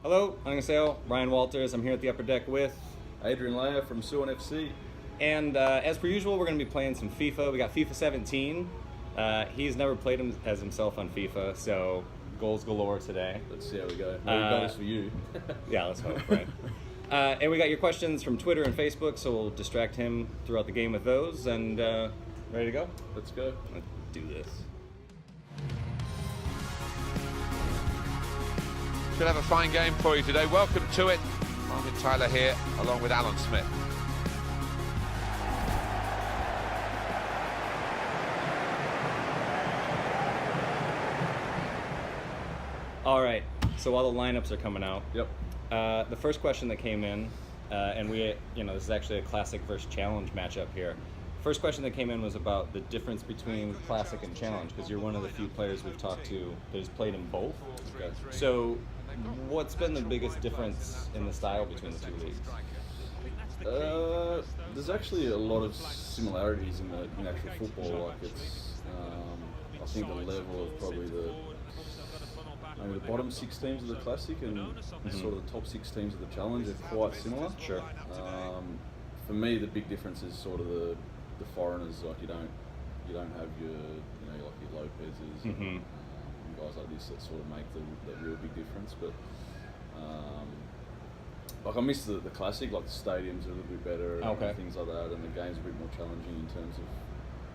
Hello, 안녕하세요. Ryan Walters. I'm here at the upper deck with Adrian Leijer from Suwon FC. And as per usual, we're going to be playing some FIFA. We got FIFA 17. He's never played as himself on FIFA, so goals galore today. Let's see how we go. Maybe we got this for you. Yeah, let's hope, right? And we got your questions from Twitter and Facebook, so we'll distract him throughout the game with those. And ready to go? Let's go. Let's do this. Should have a fine game for you today. Welcome to it. Martin Tyler here, along with Alan Smith. All right, so while the lineups are coming out, Yep. the first question that came in, and this is actually a classic versus challenge matchup here. First question that came in was about the difference between classic and challenge, because you're one of the few players we've talked to that has played in both. Okay. So, what's been the biggest difference in the style between the two leagues? There's actually a lot of similarities in actual football. Like it's, I think the level of probably the bottom 6 teams of the classic and sort of the top 6 teams of the challenge are quite similar. Sure. For me, the big difference is sort of the foreigners. Like you don't have your like your Lopez's and guys like this that sort of make the real big difference. But like I miss the classic. Like the stadiums are a little bit better and things like that, and the game's a bit more challenging in terms of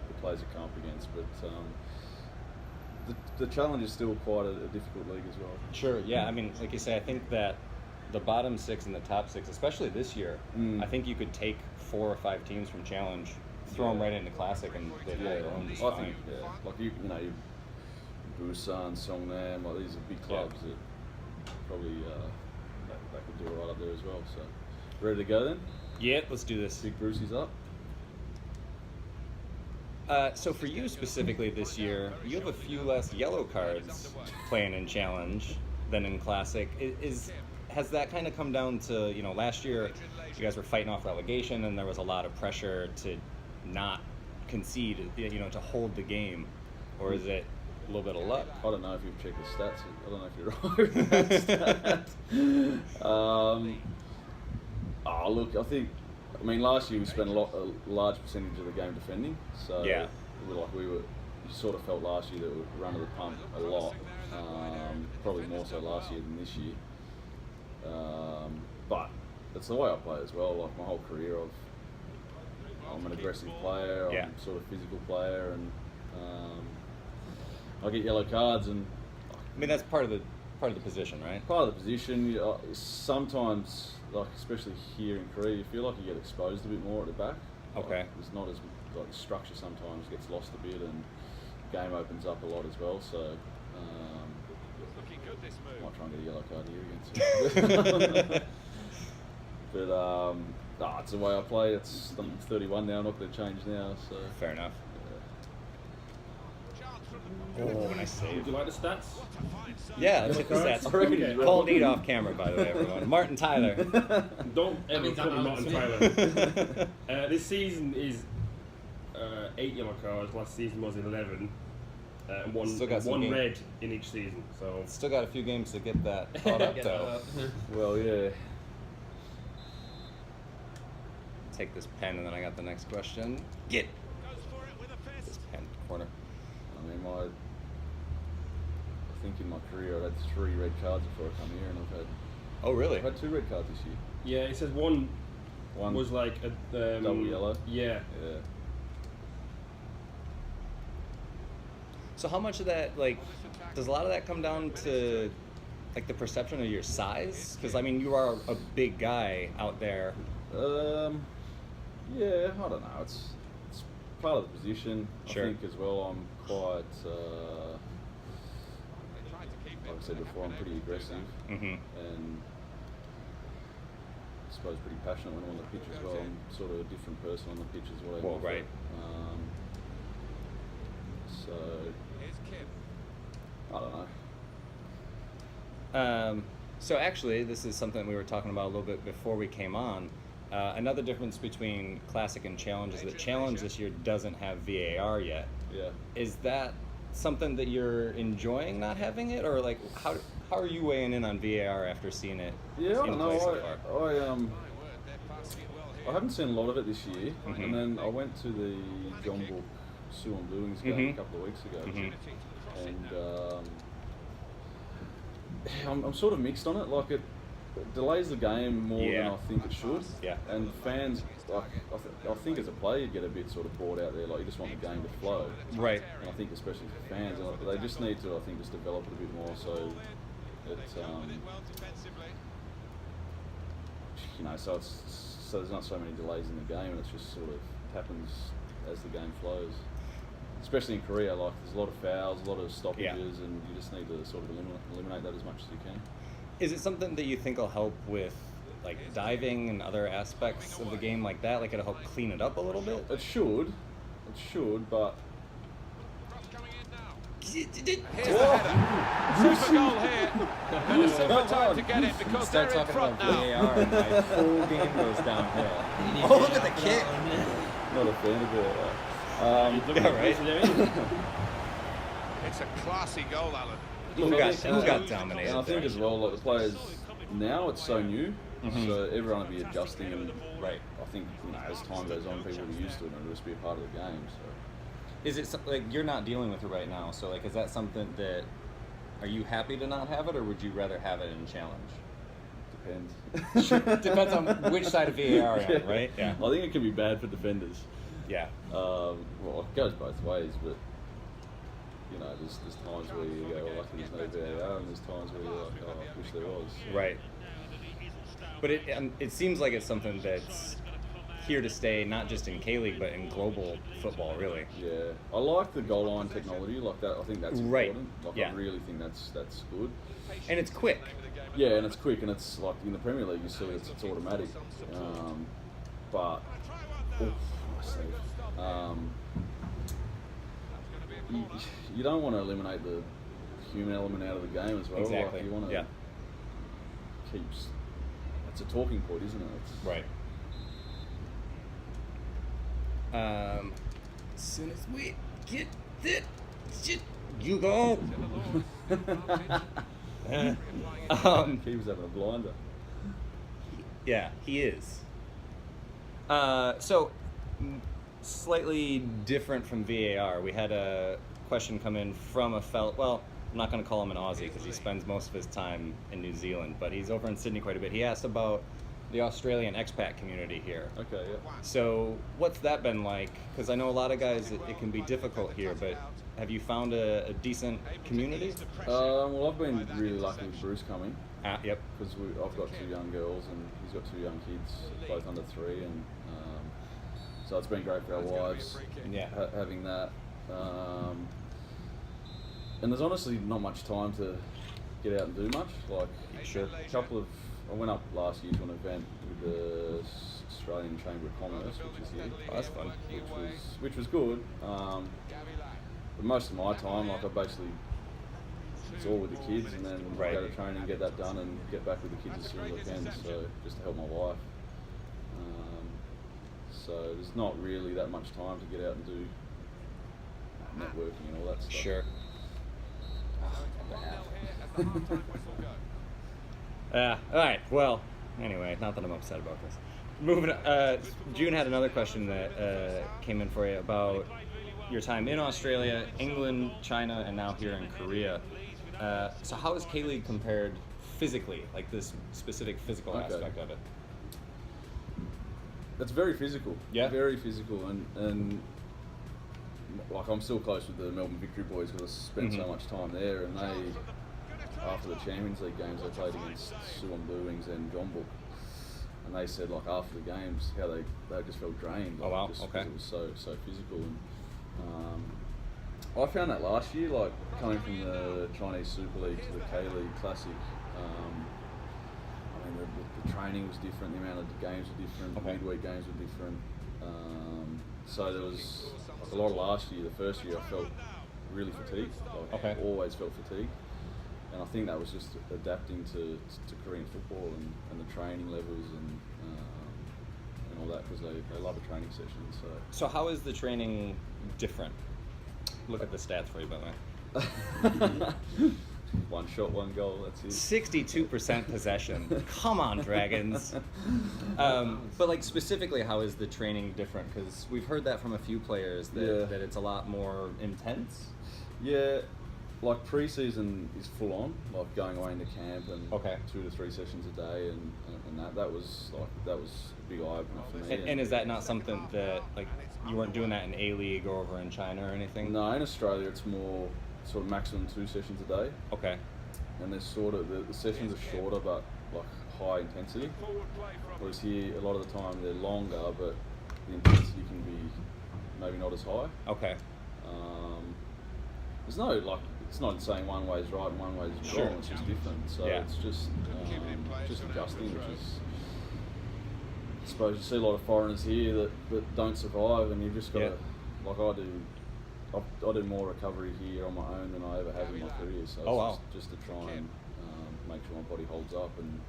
the players you come up against. But the challenge is still quite a difficult league as well. Sure, yeah. I mean, like you say, I think that the bottom 6 and the top 6, especially this year, I think you could take 4 or 5 teams from challenge, throw them right into classic, and they'd hold their own just I fine. think, like you Busan, Songnam, like these are big clubs that probably they could do it right up there as well. So, ready to go then? Yeah, let's do this. Big Brucey's up. So for you specifically this year, you have a few less yellow cards playing in challenge than in classic. Has that kind of come down to, last year you guys were fighting off relegation and there was a lot of pressure to not concede, to hold the game, or is it a little bit of luck? I don't know if you've checked the stats. I don't know if you're right with that stat. Look, I mean, last year we spent a large percentage of the game defending. So yeah. You sort of felt last year that we were running the pump a lot. Probably more so last year than this year. But it's the way I play as well. Like my whole career, I'm an aggressive player. I'm sort of physical player, and I get yellow cards, and I mean that's part of the position, right? Part of the position. Sometimes, like especially here in Korea, you feel like you get exposed a bit more at the back. Okay. Like, there's not as like the structure sometimes gets lost a bit, and the game opens up a lot as well. So. Might try and get a yellow card here against but it's the way I play. I'm 31 now. I'm not going to change now. So fair enough. Oh, nice save. Would you like the stats? Yeah, let's hit the stats. Called Eat off camera, by the way, everyone. Martin Tyler. Don't ever call me Martin Tyler. This season is 8 yellow cards. Last season was 11. One red in each season. So still got a few games to get that caught up, though. Well, yeah. Take this pen, and then I got the next question. Get this pen corner. I mean, I think in my career I've had 3 red cards before I come here, and I've had. Oh, really? I've had 2 red cards this year. yeah, it says one was like a double yellow. Yeah. Yeah. So how much of that, does a lot of that come down to, the perception of your size? Because, I mean, you are a big guy out there. Yeah, I don't know. It's part of the position. Sure. I think as well I'm quite, like I said before, I'm pretty aggressive. And I suppose pretty passionate when I'm on the pitch as well. I'm sort of a different person on the pitch as well. Well, right. So, I don't know. So actually, this is something we were talking about a little bit before we came on. Another difference between Classic and Challenge is that Challenge this year doesn't have VAR yet. Yeah. Is that something that you're enjoying not having it, or like how are you weighing in on VAR after seeing it? Yeah, I in don't know. play so far? I haven't seen a lot of it this year, and then I went to the Jeonbuk Suwon Bluings game a couple of weeks ago, and I'm sort of mixed on it. Like it delays the game more than I think it should. Yeah. And fans, like I think as a player, you get a bit sort of bored out there. Like you just want the game to flow. Right. And I think especially for fans, they just need to, I think, just develop it a bit more so it's so there's not so many delays in the game, and it's just sort of happens as the game flows. Especially in Korea, like there's a lot of fouls, a lot of stoppages, and you just need to sort of eliminate that as much as you can. Is it something that you think will help with like diving and other aspects of the game like that? Like it'll help clean it up a little bit? It should, but Here's the header. Super goal here. And a super time to get it because they're in front now. VAR and my whole game goes downhill. Oh, look at the kick! not a fan of it. Right. It's a classy goal, Alan. Who got dominated? And I think as well, like the players now, it's so new, so everyone will be adjusting, and I think as time goes on, people will be used to it, and it'll just be a part of the game. So. Is it like you're not dealing with it right now? So like, is that something that are you happy to not have it, or would you rather have it in challenge? Depends. Sure. Depends on which side of VAR you're on, right? Yeah. I think it can be bad for defenders. Yeah. Well, it goes both ways, but there's times where you go, oh, lucky there's no VAR, and there's times where you're like, oh, I wish there was. Right. But it seems like it's something that's here to stay, not just in K-League, but in global football, really. Yeah, I like the goal line technology, like that. I think that's important. Like, I really think that's good. And it's quick. Yeah, and it's quick, and it's like in the Premier League, you see it's automatic. But you don't want to eliminate the human element out of the game as well. Exactly. Like you want to keep. It's a talking point, isn't it? Right. As soon as we get it, you go. Keeps having a blinder. Yeah, he is. So, slightly different from VAR. We had a question come in from a fellow. Well, I'm not going to call him an Aussie because he spends most of his time in New Zealand, but he's over in Sydney quite a bit. He asked about the Australian expat community here. Okay, yeah. So what's that been like? Because I know a lot of guys, it can be difficult here, but have you found a decent community? Well, I've been really lucky with Bruce coming. Yep. Because I've got 2 young girls and he's got 2 young kids, both under 3, and so it's been great for our wives having that. And there's honestly not much time to get out and do much. Like I went up last year to an event with the Australian Chamber of Commerce, which is here. Oh, that's fun. Which was good. But most of my time, like it's all with the kids, and then go to training, get that done, and get back with the kids as soon as I can. So just to help my wife. So there's not really that much time to get out and do networking and all that stuff. Sure. All right. Well, anyway, not that I'm upset about this. Moving on. June had another question that came in for you about your time in Australia, England, China, and now here in Korea. So how is K-League compared physically, like this specific physical aspect of it? It's very physical. Yeah. Very physical, and like I'm still close with the Melbourne Victory boys because I spent so much time there, and they, after the Champions League games, they played against Suwon Bluings and Jeonbuk, and they said like after the games how they just felt drained. Like, oh wow! Just Okay. It was so physical, and I found that last year, like coming from the Chinese Super League to the K-League Classic. I mean, the training was different, the amount of the games were different, the midweek games were different. So there was like a lot of last year, the first year I felt really fatigued. Like, I always felt fatigued. And I think that was just adapting to Korean football and the training levels and all that, because they love a training session. So how is the training different? look at the stats for you, by the way. 1 shot, 1 goal. That's it. 62% possession. Come on, Dragons. But like specifically, how is the training different? Because we've heard that from a few players that it's a lot more intense. Yeah, like pre-season is full on, like going away into camp and 2 to 3 sessions a day, and that was a big eye opener for me. And is that not something that like you weren't doing that in A-League or over in China or anything? No, in Australia it's more sort of maximum 2 sessions a day. Okay. And there's sort of the sessions are shorter but like high intensity. Whereas here a lot of the time they're longer but the intensity can be maybe not as high. Okay. There's no like it's not saying one way is right and one way is wrong. It's just different. So it's just adjusting, which is. I suppose you see a lot of foreigners here that don't survive, and you've just got to, like I do. I do more recovery here on my own than I ever have in my career. So it's just to try and make sure my body holds up, and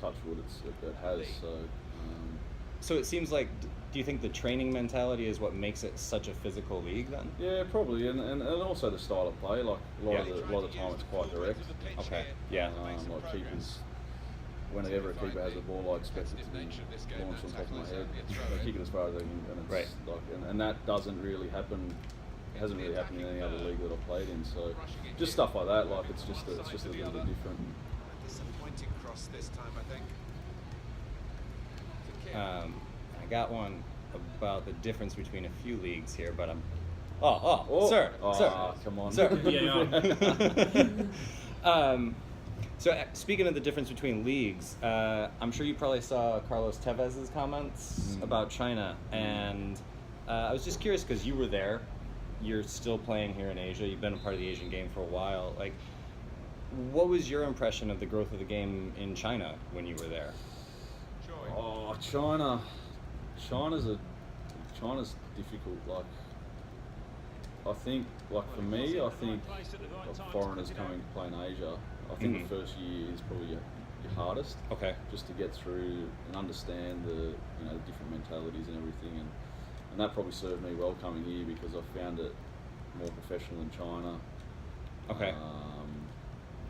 touch wood, it has. So it seems like, do you think the training mentality is what makes it such a physical league then? Yeah, probably, and also the style of play. Like a lot of the time, it's quite direct. Okay. Yeah. Like keepers, whenever a keeper has the ball, I expect it to be launched on top of my head. They kick it as far as they can, and it's like, and that doesn't really happen. It hasn't really happened in any other league that I've played in. So just stuff like that. Like it's just a little bit different. Disappointing cross this time, I think. I got one about the difference between a few leagues here, but I'm. Sir, come on, sir. So speaking of the difference between leagues, I'm sure you probably saw Carlos Tevez's comments about China, and I was just curious because you were there. You're still playing here in Asia. You've been a part of the Asian game for a while. Like, what was your impression of the growth of the game in China when you were there? Oh, China's difficult. Like, I think, like for me, I think like foreigners coming to play in Asia, I think the first year is probably your hardest. Okay. Just to get through and understand the the different mentalities and everything, and that probably served me well coming here because I found it more professional in China. Okay.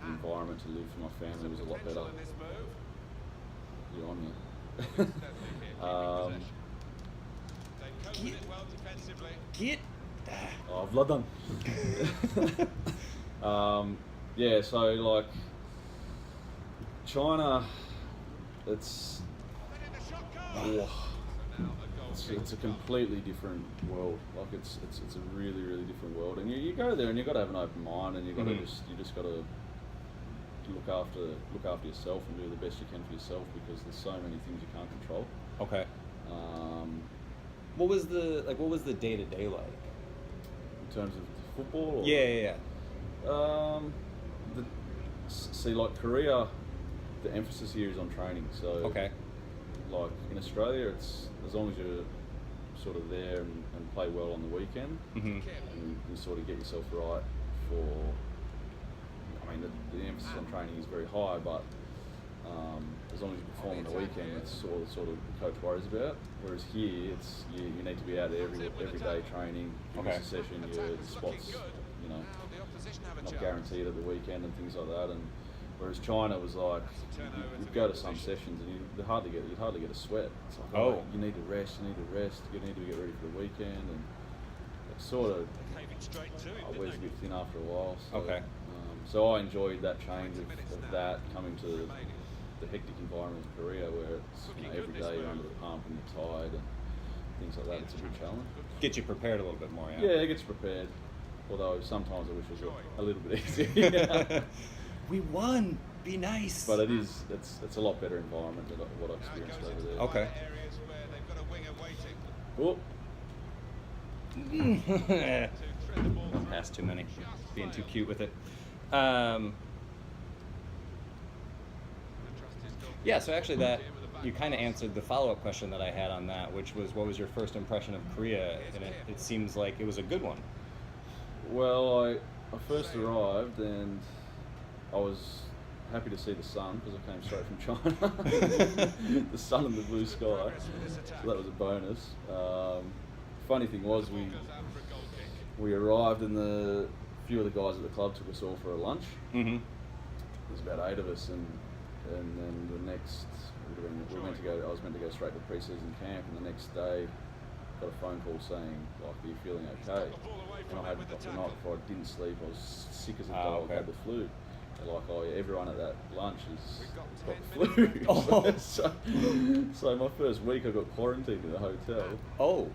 The environment to live for my family was a lot better. You're on me. Get. Oh, well done. Yeah, so like China, it's a completely different world. Like it's a really, really different world, and you go there and you've got to have an open mind, and you just got to look after yourself and do the best you can for yourself because there's so many things you can't control. Okay. What was the day-to-day like? In terms of football? Or, Yeah. See, like Korea, the emphasis here is on training. So, okay. Like in Australia, it's as long as you're sort of there and play well on the weekend, and you sort of get yourself right for. I mean, the emphasis on training is very high, but as long as you perform on the weekend, it's sort of the coach worries about. Whereas here, it's you need to be out there every day training. If you miss a session, your spots, not guaranteed at the weekend and things like that. And whereas China was like, you'd go to some sessions and you'd hardly get a sweat. It's like, you need to rest, you need to get ready for the weekend, and it sort of wears a bit thin after a while. So, okay. So I enjoyed that change of that coming to the hectic environment of Korea, where it's every day you're under the pump and you're tired and things like that. It's a good challenge. Get you prepared a little bit more, yeah? Yeah, it gets you prepared. Although sometimes I wish it was a little bit easier. We won. Be nice. But it's a lot better environment than what I experienced over there. Okay. Oh. One pass too many. Being too cute with it. Yeah, so actually that you kind of answered the follow-up question that I had on that, which was what was your first impression of Korea? And it seems like it was a good one. Well, I first arrived and I was happy to see the sun because I came straight from China. The sun and the blue sky, so that was a bonus. Funny thing was we arrived and a few of the guys at the club took us all for a lunch. Mm-hmm. There's about 8 of us, and then the next we went to go. I was meant to go straight to pre-season camp, and the next day got a phone call saying, like, "Are you feeling okay?" And I had the night before I didn't sleep. I was sick as a dog. Okay. I had the flu. They're like, "Oh, yeah, everyone at that lunch has got the flu." Oh. so my first week I got quarantined in a hotel. Oh.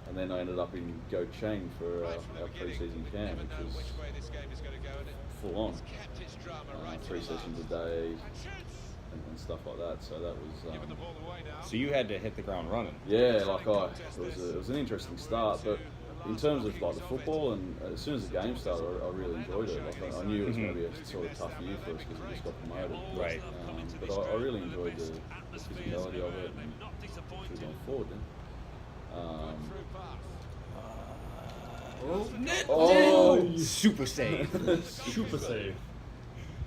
And then I ended up in Gocheng for our pre-season camp, which was full on. 3 sessions a day and stuff like that. So that was. So you had to hit the ground running. Yeah, like it was an interesting start, but in terms of like the football, and as soon as the game started, I really enjoyed it. Like I knew it was going to be a sort of tough year for us because we just got promoted. Right. But I really enjoyed the physicality of it, and we're going forward then. Super save. Super save.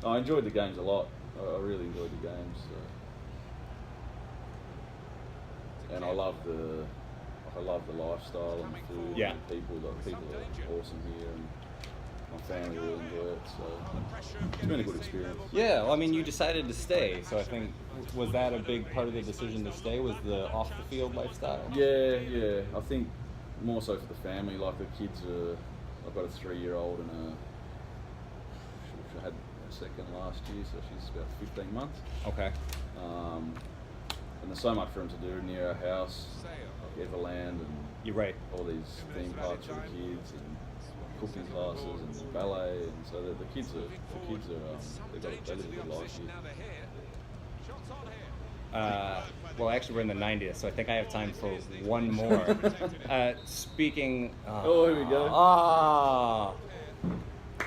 I enjoyed the games a lot. I really enjoyed the games. And I love the lifestyle and the food. Yeah. And the people. The people are awesome here, and my family really enjoy it. So it's been a good experience. Yeah, well, I mean, you decided to stay, so I think, was that a big part of the decision to stay, was the off-the-field lifestyle? Yeah. I think more so for the family. Like the kids I've got a 3-year-old and she had a second last year, so she's about 15 months. Okay. And there's so much for them to do near our house, like Everland and You're right. all these theme parks for the kids and cooking classes and ballet, and so the kids are they live a good life here. Well, actually, we're in the 90th, so I think I have time for one more. Speaking. Oh, here we go.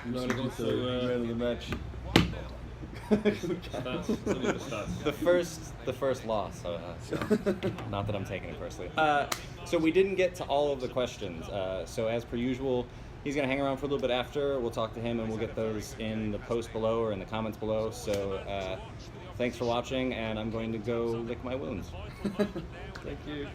Man of the match. The first loss. Not that I'm taking it personally. So we didn't get to all of the questions. So as per usual, he's gonna hang around for a little bit after. We'll talk to him and we'll get those in the post below or in the comments below. So thanks for watching, and I'm going to go lick my wounds. Thank you.